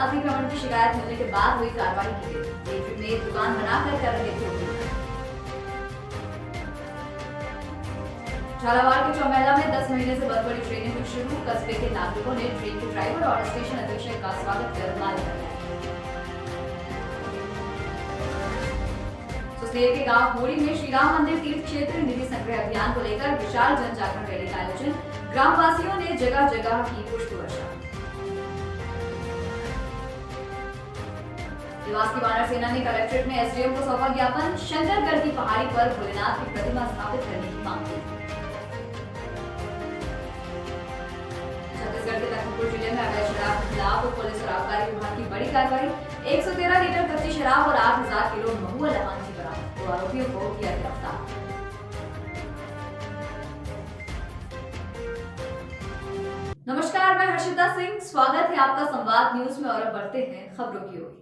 अतिक्रमण की शिकायत मिलने के बाद हुई कार्रवाई की गई। गेटवे में दुकान बनाकर कर रहे थे उपयोग। झालावाड़ के चौमेला में 10 महीने से बंद पड़ी ट्रेनें हुई शुरू। कस्बे के नागरिकों ने ट्रेन के ड्राइवर और स्टेशन अधीक्षक का स्वागत कर माला लगाया। सुसनेर के गांव मोड़ी में श्री राम मंदिर तीर्थ क्षेत्र निधि संग्रह अभियान को लेकर विशाल जन जागरण रैली का आयोजन। ग्रामवासियों ने जगह जगह की पुष्प वर्षा। देवास की वानर सेना ने कलेक्ट्रेट में एसडीएम को सौंपा ज्ञापन। शंकरगढ़ की पहाड़ी पर भोलेनाथ की प्रतिमा स्थापित करने की मांग की। छत्तीसगढ़ के लखनपुर जिले में अवैध शराब के खिलाफ पुलिस और आबकारी विभाग की बड़ी कार्रवाई। 113 लीटर कच्ची शराब और 8000 किलो महुआ लहान की बरामद। 2 आरोपियों को किया गिरफ्तार। नमस्कार, मैं हर्षिता सिंह। स्वागत है आपका संवाद न्यूज में और अब बढ़ते हैं खबरों की ओर।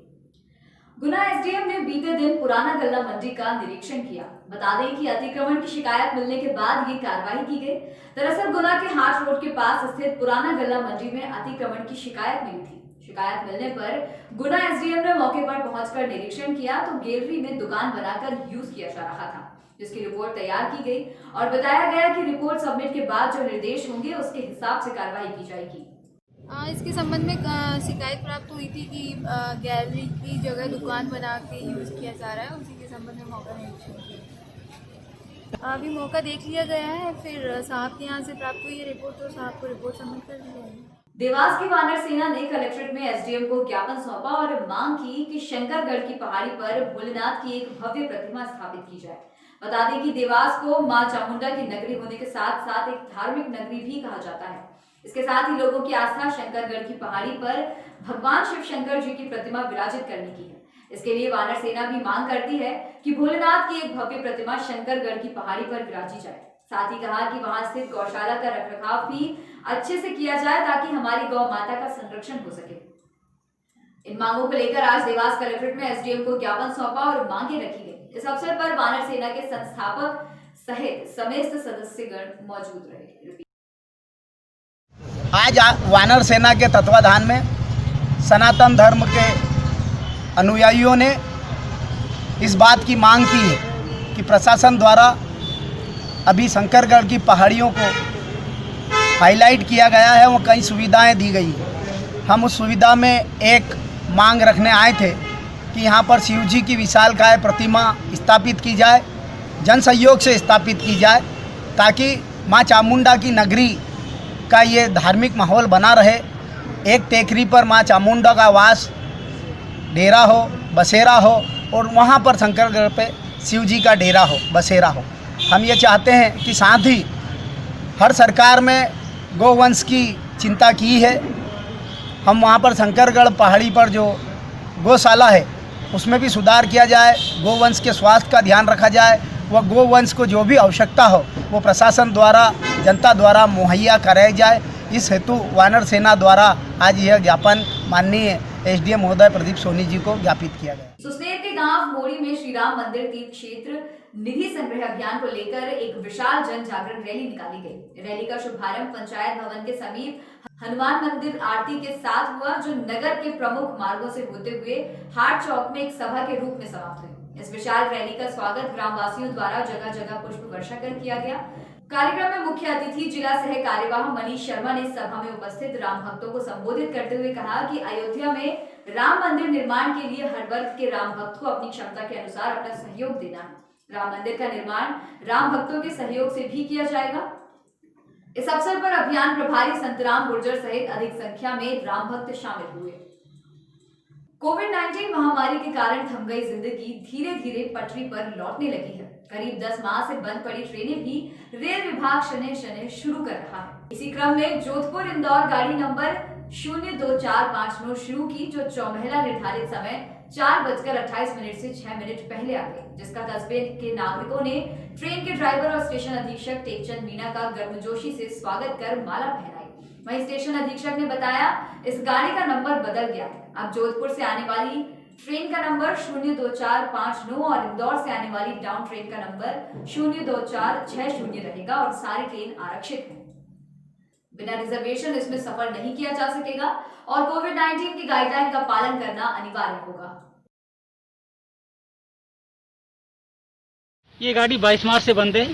गुना एसडीएम ने बीते दिन पुराना गल्ला मंडी का निरीक्षण किया। बता दें कि अतिक्रमण की शिकायत मिलने के बाद ये कार्रवाई की गई। दरअसल गुना के हाट रोड के पास स्थित पुराना गल्ला मंडी में अतिक्रमण की शिकायत मिली थी। शिकायत मिलने पर गुना एसडीएम ने मौके पर पहुंचकर निरीक्षण किया तो गैलरी में दुकान बनाकर यूज किया जा रहा था, जिसकी रिपोर्ट तैयार की गई और बताया गया कि रिपोर्ट सबमिट के बाद जो निर्देश होंगे उसके हिसाब से कार्रवाई की जाएगी। इसके संबंध में शिकायत प्राप्त हुई थी कि गैलरी की जगह दुकान बना के यूज़ किया जा रहा है। उसी के संबंध में मौका निरीक्षण किया। अभी मौका देख लिया गया है, फिर साहब के यहाँ से प्राप्त हुई है रिपोर्ट तो साहब को रिपोर्ट सबमिट कर दी जाएगी। देवास की वानर सेना ने कलेक्ट्रेट में एसडीएम को ज्ञापन सौंपा और मांग की कि शंकरगढ़ की पहाड़ी पर भोलेनाथ की एक भव्य प्रतिमा स्थापित की जाए। बता दें कि देवास को मां चामुंडा की नगरी होने के साथ साथ एक धार्मिक नगरी भी कहा जाता है। इसके साथ ही लोगों की आस्था शंकरगढ़ की पहाड़ी पर भगवान शिव शंकर जी की प्रतिमा विराजित करने की है। इसके लिए वानर सेना भी मांग करती है कि भोलेनाथ की एक भव्य प्रतिमा शंकरगढ़ की पहाड़ी पर विराजी जाए। साथ ही कहा कि वहां स्थित गौशाला का रखरखाव भी अच्छे से किया जाए ताकि हमारी गौ माता का संरक्षण हो सके। इन मांगों को लेकर आज देवास कलेक्ट्रेट में एसडीएम को ज्ञापन सौंपा और मांगे रखी गई। इस अवसर पर वानर सेना के संस्थापक सहित समस्त सदस्यगण मौजूद रहे। आज वानर सेना के तत्वाधान में सनातन धर्म के अनुयायियों ने इस बात की मांग की है कि प्रशासन द्वारा अभी शंकरगढ़ की पहाड़ियों को हाईलाइट किया गया है, वो कई सुविधाएं दी गई। हम उस सुविधा में एक मांग रखने आए थे कि यहाँ पर शिव जी की विशालकाय प्रतिमा स्थापित की जाए, जन सहयोग से स्थापित की जाए, ताकि माँ चामुंडा की नगरी का ये धार्मिक माहौल बना रहे। एक टेकरी पर माँ चामुंडा का वास, डेरा हो, बसेरा हो और वहाँ पर शंकरगढ़ पे शिव जी का डेरा हो, बसेरा हो। हम ये चाहते हैं कि साथ ही हर सरकार में गौवंश की चिंता की है। हम वहाँ पर शंकरगढ़ पहाड़ी पर जो गौशाला है उसमें भी सुधार किया जाए, गौवंश के स्वास्थ्य का ध्यान रखा जाए, वह गौवंश को जो भी आवश्यकता हो वो प्रशासन द्वारा, जनता द्वारा मुहैया कराई जाए। इस हेतु वानर सेना द्वारा आज यह ज्ञापन माननीय एसडीएम महोदय प्रदीप सोनी जी को ज्ञापित किया गया। सुसनेर के गांव मोड़ी में श्री राम मंदिर तीर्थ क्षेत्र निधि संग्रह अभियान को लेकर एक विशाल जन जागरण रैली निकाली गई। रैली का शुभारंभ पंचायत भवन के समीप हनुमान मंदिर आरती के साथ हुआ, जो नगर के प्रमुख मार्गों से होते हुए हाट चौक में एक सभा के रूप में समाप्त हुई। इस विशाल रैली का स्वागत ग्रामवासियों द्वारा जगह जगह पुष्प वर्षा कर किया गया। कार्यक्रम में मुख्य अतिथि जिला सह कार्यवाह मनीष शर्मा ने सभा में उपस्थित राम भक्तों को संबोधित करते हुए कहा कि अयोध्या में राम मंदिर निर्माण के लिए हर वर्ग के राम भक्त को अपनी क्षमता के अनुसार अपना सहयोग देना है। राम मंदिर का निर्माण राम भक्तों के सहयोग से भी किया जाएगा। इस अवसर पर अभियान प्रभारी संतराम गुर्जर सहित अधिक संख्या में राम भक्त शामिल हुए। कोविड-19 महामारी के कारण थम गई जिंदगी धीरे धीरे पटरी पर लौटने लगी है। करीब 10 माह से बंद पड़ी ट्रेनें भी रेल विभाग शनय शनय शुरू कर रहा है। इसी क्रम में जोधपुर इंदौर गाड़ी नंबर 02459 शुरू की, जो चौमहला निर्धारित समय 4:28 से 6 मिनट पहले आ गई, जिसका कस्बे के नागरिकों ने ट्रेन के ड्राइवर और स्टेशन अधीक्षक टेकचंद मीणा का गर्मजोशी से स्वागत कर माला पहनाई। वहीं स्टेशन अधीक्षक ने बताया इस गाड़ी का नंबर बदल गया है। अब जोधपुर से आने वाली ट्रेन का नंबर 02459 और इंदौर से आने वाली डाउन ट्रेन का नंबर 02460 रहेगा और सारी ट्रेन आरक्षित है। बिना रिजर्वेशन इसमें सफर नहीं किया जा सकेगा और कोविड-19 की गाइडलाइन का पालन करना अनिवार्य होगा। ये गाड़ी 22 मार्च से बंद है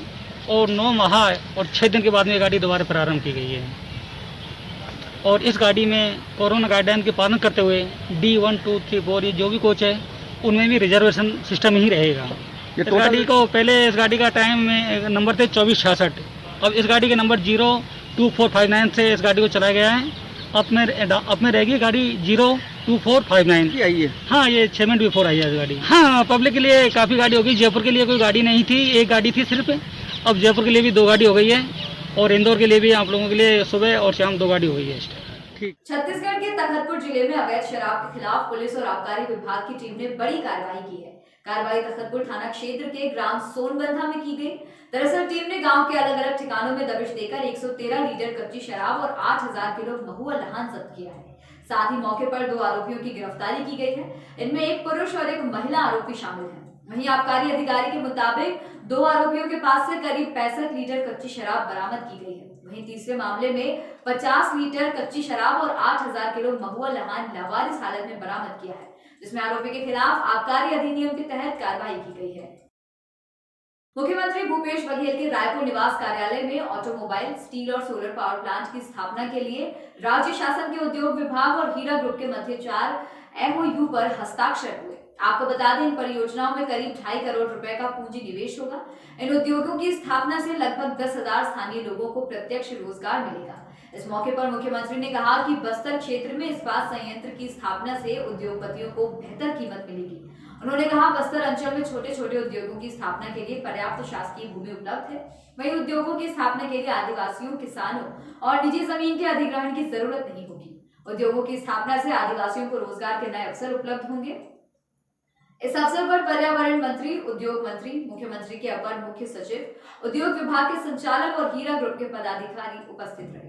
और 9 माह और 6 दिन के बाद में ये गाड़ी दोबारा प्रारंभ की गई है और इस गाड़ी में कोरोना गाइडलाइन के पालन करते हुए D1, 2, 3, 4 ये जो भी कोच है उनमें भी रिजर्वेशन सिस्टम ही रहेगा। इस गाड़ी को पहले इस गाड़ी का टाइम में नंबर थे 2466, अब इस गाड़ी के नंबर 02459 से इस गाड़ी को चलाया गया है। अब में रहेगी गाड़ी 02459 की आई है। हाँ, ये 6 मिनट बिफोर आई है गाड़ी। हाँ, पब्लिक के लिए काफ़ी गाड़ी होगी। जयपुर के लिए कोई गाड़ी नहीं थी, एक गाड़ी थी सिर्फ। अब जयपुर के लिए भी 2 गाड़ी हो गई है और इंदौर के लिए भी आप लोगों के लिए सुबह और शाम 2 गाड़ी हो गई है इस टाइम। ठीक। छत्तीसगढ़ के तखतपुर जिले में अवैध शराब के खिलाफ पुलिस और आबकारी विभाग की टीम ने बड़ी कार्रवाई की है। कार्रवाई तखतपुर थाना क्षेत्र के ग्राम सोनबंधा में की गई। दरअसल टीम ने गांव के अलग अलग ठिकानों में दबिश देकर 113 लीटर कच्ची शराब और 8000 किलो महुआ लहान जब्त किया है। साथ ही मौके पर 2 आरोपियों की गिरफ्तारी की गई है। इनमें एक पुरुष और एक महिला आरोपी शामिल है। वहीं आबकारी अधिकारी के मुताबिक 2 आरोपियों के पास से करीब 65 लीटर कच्ची शराब बरामद की गई है। वहीं तीसरे मामले में 50 लीटर कच्ची शराब और 8000 किलो महुआ लहान लावारिस हालत में बरामद किया है, जिसमें आरोपी के खिलाफ आबकारी अधिनियम के तहत कार्रवाई की गई है। मुख्यमंत्री भूपेश बघेल के रायपुर निवास कार्यालय में ऑटोमोबाइल, स्टील और सोलर पावर प्लांट की स्थापना के लिए राज्य शासन के उद्योग विभाग और हीरा ग्रुप के मध्य 4 MOU पर हस्ताक्षर हुए। आपको बता दें, इन परियोजनाओं में करीब 2.5 करोड़ रुपए का पूंजी निवेश होगा। इन उद्योगों की स्थापना से लगभग 10,000 स्थानीय लोगों को प्रत्यक्ष रोजगार मिलेगा। इस मौके पर मुख्यमंत्री ने कहा कि बस्तर क्षेत्र में इस्पात संयंत्र की स्थापना से उद्योगपतियों को बेहतर कीमत मिलेगी। उन्होंने कहा, बस्तर अंचल में छोटे छोटे उद्योगों की स्थापना के लिए पर्याप्त शासकीय भूमि उपलब्ध है। वहीं उद्योगों की स्थापना के लिए आदिवासियों, किसानों और निजी जमीन के अधिग्रहण की जरूरत नहीं होगी। उद्योगों की स्थापना से आदिवासियों को रोजगार के नए अवसर उपलब्ध होंगे। इस अवसर पर पर्यावरण मंत्री, उद्योग मंत्री, मुख्यमंत्री के अपर मुख्य सचिव, उद्योग विभाग के संचालक और हीरा ग्रुप के पदाधिकारी उपस्थित रहे।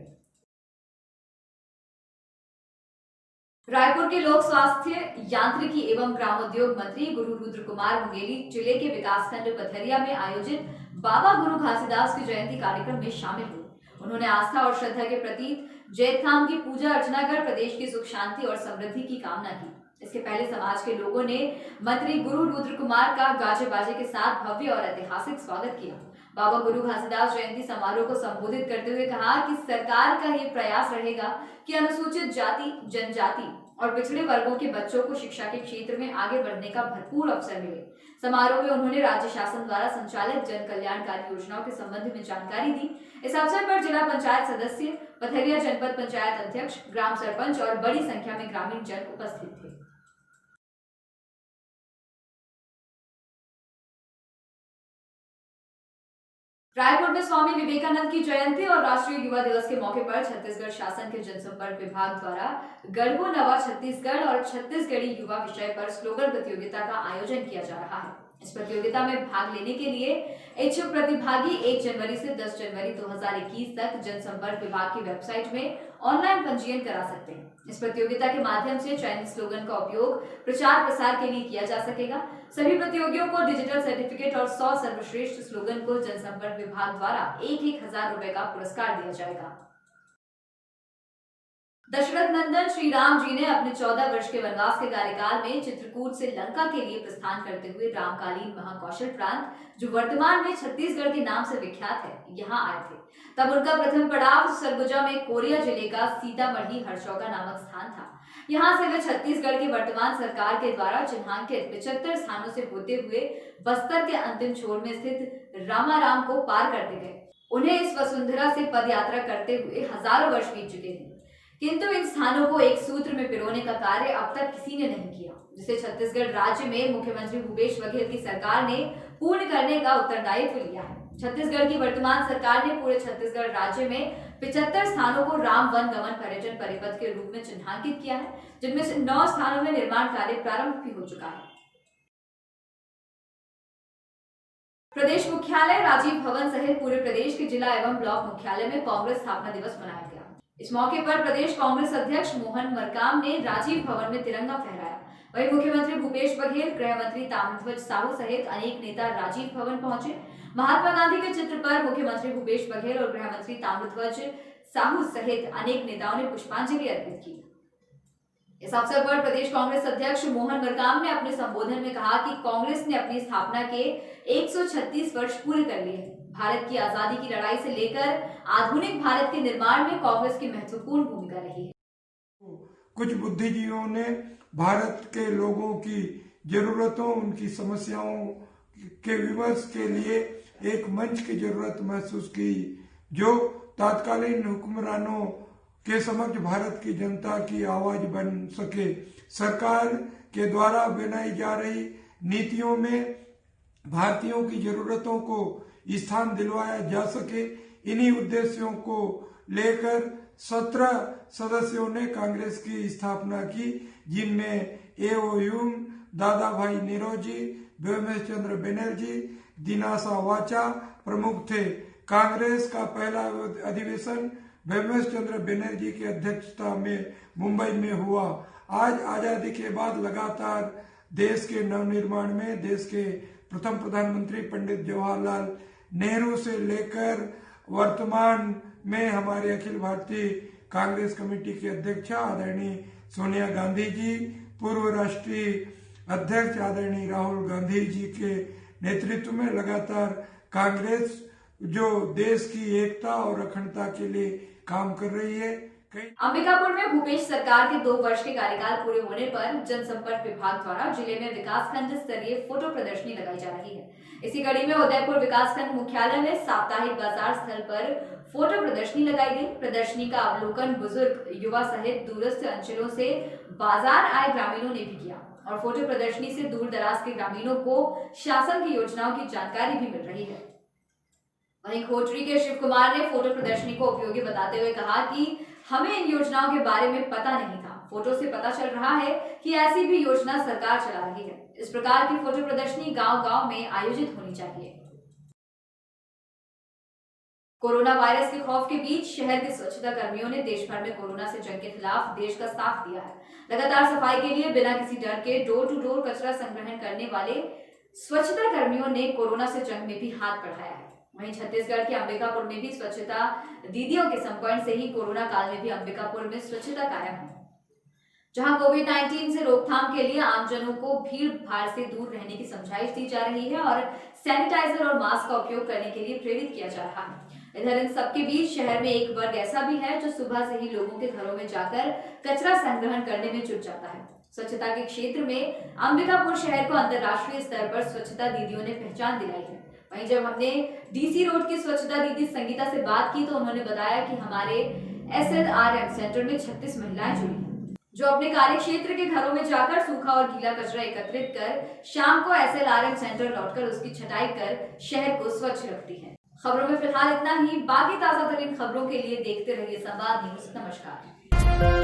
रायपुर के लोक स्वास्थ्य, यांत्रिकी एवं ग्रामोद्योग मंत्री गुरु रुद्र कुमार मुंगेली जिले के विकासखंड पथरिया में आयोजित बाबा गुरु घासीदास की जयंती कार्यक्रम में शामिल हुए। उन्होंने आस्था और श्रद्धा के प्रतीक जैतखाम की पूजा अर्चना कर प्रदेश की सुख शांति और समृद्धि की कामना की। इसके पहले समाज के लोगों ने मंत्री गुरु रुद्र कुमार का गाजे बाजे के साथ भव्य और ऐतिहासिक स्वागत किया। बाबा गुरु घासीदास जयंती समारोह को संबोधित करते हुए कहा कि सरकार का ये प्रयास रहेगा कि अनुसूचित जाति, जनजाति और पिछड़े वर्गों के बच्चों को शिक्षा के क्षेत्र में आगे बढ़ने का भरपूर अवसर मिले। समारोह में उन्होंने राज्य शासन द्वारा संचालित जन कल्याणकारी योजनाओं के संबंध में जानकारी दी। इस अवसर पर जिला पंचायत सदस्य, पथरिया जनपद पंचायत अध्यक्ष, ग्राम सरपंच और बड़ी संख्या में ग्रामीण जन उपस्थित थे। रायपुर में स्वामी विवेकानंद की जयंती और राष्ट्रीय युवा दिवस के मौके पर छत्तीसगढ़ शासन के जनसंपर्क विभाग द्वारा गढ़बो नवा छत्तीसगढ़ और छत्तीसगढ़ी युवा विषय पर स्लोगन प्रतियोगिता का आयोजन किया जा रहा है। इस प्रतियोगिता में भाग लेने के लिए इच्छुक प्रतिभागी 1 जनवरी से 10 जनवरी 2021 तक जनसंपर्क विभाग की वेबसाइट में ऑनलाइन पंजीयन करा सकते हैं। इस प्रतियोगिता के माध्यम से चयनित स्लोगन का उपयोग प्रचार प्रसार के लिए किया जा सकेगा। सभी प्रतियोगियों को डिजिटल सर्टिफिकेट और 100 सर्वश्रेष्ठ स्लोगन को जनसंपर्क विभाग द्वारा 1,000 रुपए का पुरस्कार दिया जाएगा। दशरथ नंदन श्री राम जी ने अपने 14 वर्ष के वनवास के कार्यकाल में चित्रकूट से लंका के लिए प्रस्थान करते हुए रामकालीन महाकौशल प्रांत, जो वर्तमान में छत्तीसगढ़ के नाम से विख्यात है, यहाँ आए थे। तब उनका प्रथम पड़ाव सरगुजा में कोरिया जिले का सीतामढ़ी हरचौका नामक स्थान था। यहाँ से वे छत्तीसगढ़ की वर्तमान सरकार के द्वारा चिन्हांकित 75 स्थानों से होते हुए बस्तर के अंतिम छोर में स्थित रामाराम को पार करते गए। उन्हें इस वसुंधरा से पद यात्रा करते हुए हजारों वर्ष बीत चुके थे, किंतु इन स्थानों को एक सूत्र में पिरोने का कार्य अब तक किसी ने नहीं किया, जिसे छत्तीसगढ़ राज्य में मुख्यमंत्री भूपेश बघेल की सरकार ने पूर्ण करने का उत्तरदायित्व लिया है। छत्तीसगढ़ की वर्तमान सरकार ने पूरे छत्तीसगढ़ राज्य में 75 स्थानों को राम वन गमन पर्यटन परिपथ के रूप में चिन्हांकित किया है, जिनमें से 9 स्थानों में निर्माण कार्य प्रारंभ भी हो चुका है। प्रदेश मुख्यालय राजीव भवन सहित पूरे प्रदेश के जिला एवं ब्लॉक मुख्यालय में कांग्रेस स्थापना दिवस मनाया गया। इस मौके पर प्रदेश कांग्रेस अध्यक्ष मोहन मरकाम ने राजीव भवन में तिरंगा फहराया। वहीं मुख्यमंत्री भूपेश बघेल, गृह मंत्री ताम्रध्वज साहू सहित अनेक नेता राजीव भवन पहुंचे। महात्मा गांधी के चित्र पर मुख्यमंत्री भूपेश बघेल और गृह मंत्री ताम्रध्वज साहू सहित अनेक नेताओं ने पुष्पांजलि अर्पित की। इस अवसर पर प्रदेश कांग्रेस अध्यक्ष मोहन मरकाम ने अपने संबोधन में कहा कि कांग्रेस ने अपनी स्थापना के 136 वर्ष पूरे कर लिए हैं। भारत की आजादी की लड़ाई से लेकर आधुनिक भारत के निर्माण में कांग्रेस की महत्वपूर्ण भूमिका रही है। कुछ बुद्धिजीवियों ने भारत के लोगों की जरूरतों, उनकी समस्याओं के विमर्श के लिए एक मंच की जरूरत महसूस की, जो तत्कालीन हुक्मरानों के समक्ष भारत की जनता की आवाज बन सके। सरकार के द्वारा बनाई जा रही नीतियों में भारतीयों की जरूरतों को स्थान दिलवाया जा सके। इन्हीं उद्देश्यों को लेकर 17 सदस्यों ने कांग्रेस की स्थापना की, जिनमें एओ ह्यूम, दादा भाई नेरोजी, व्योमेश चंद्र बनर्जी, दिनाशा वाचा प्रमुख थे। कांग्रेस का पहला अधिवेशन व्योमेश चंद्र बनर्जी की अध्यक्षता में मुंबई में हुआ। आज आजादी के बाद लगातार देश के नवनिर्माण में देश के प्रथम प्रधानमंत्री पंडित जवाहरलाल नेहरू से लेकर वर्तमान में हमारे अखिल भारतीय कांग्रेस कमेटी की अध्यक्षा आदरणीय सोनिया गांधी जी, पूर्व राष्ट्रीय अध्यक्ष आदरणीय राहुल गांधी जी के नेतृत्व में लगातार कांग्रेस जो देश की एकता और अखंडता के लिए काम कर रही है। अंबिकापुर में भूपेश सरकार के 2 वर्ष के कार्यकाल पूरे होने पर जनसंपर्क विभाग द्वारा जिले में विकासखंड स्तरीय फोटो प्रदर्शनी लगाई जा रही है। इसी कड़ी में उदयपुर विकासखंड मुख्यालय में साप्ताहिक बाजार स्थल पर फोटो प्रदर्शनी लगाई गई। प्रदर्शनी का अवलोकन बुजुर्ग, युवा सहित दूरस्थ अंचलों से बाजार आए ग्रामीणों ने भी किया और फोटो प्रदर्शनी से दूर दराज के ग्रामीणों को शासन की योजनाओं की जानकारी भी मिल रही है। वहीं खोटरी के शिव कुमार ने फोटो प्रदर्शनी को उपयोगी बताते हुए कहा कि हमें इन योजनाओं के बारे में पता नहीं था। फोटो से पता चल रहा है कि ऐसी भी योजना सरकार चला रही है। इस प्रकार की फोटो प्रदर्शनी गांव-गांव में आयोजित होनी चाहिए। कोरोना वायरस के खौफ के बीच शहर के स्वच्छता कर्मियों ने देश भर में कोरोना से जंग के खिलाफ देश का साथ दिया है। लगातार सफाई के लिए बिना किसी डर के डोर टू डोर कचरा संग्रहण करने वाले स्वच्छता कर्मियों ने कोरोना से जंग में भी हाथ बढ़ाया है। वहीं छत्तीसगढ़ के अंबिकापुर में भी स्वच्छता दीदियों के संपर्क से ही कोरोना काल में भी अंबिकापुर में स्वच्छता कायम है, जहां कोविड-19 से रोकथाम के लिए आमजनों को भीड़ भाड़ से दूर रहने की समझाइश दी जा रही है और सैनिटाइजर और मास्क का उपयोग करने के लिए प्रेरित किया जा रहा है। इधर इन सबके बीच शहर में एक वर्ग ऐसा भी है जो सुबह से ही लोगों के घरों में जाकर कचरा संग्रहण करने में जुट जाता है। स्वच्छता के क्षेत्र में अंबिकापुर शहर को अंतर्राष्ट्रीय स्तर पर स्वच्छता दीदियों ने पहचान दिलाई है। वहीं जब हमने डीसी रोड की स्वच्छता दीदी संगीता से बात की तो उन्होंने बताया कि हमारे SLRM सेंटर में 36 महिलाएं जुड़ी हैं, जो अपने कार्य क्षेत्र के घरों में जाकर सूखा और गीला कचरा एकत्रित कर शाम को SLRM सेंटर लौटकर उसकी छटाई कर शहर को स्वच्छ रखती हैं। खबरों में फिलहाल इतना ही। बाकी ताजा तरीन खबरों के लिए देखते रहिए संवाद न्यूज। नमस्कार।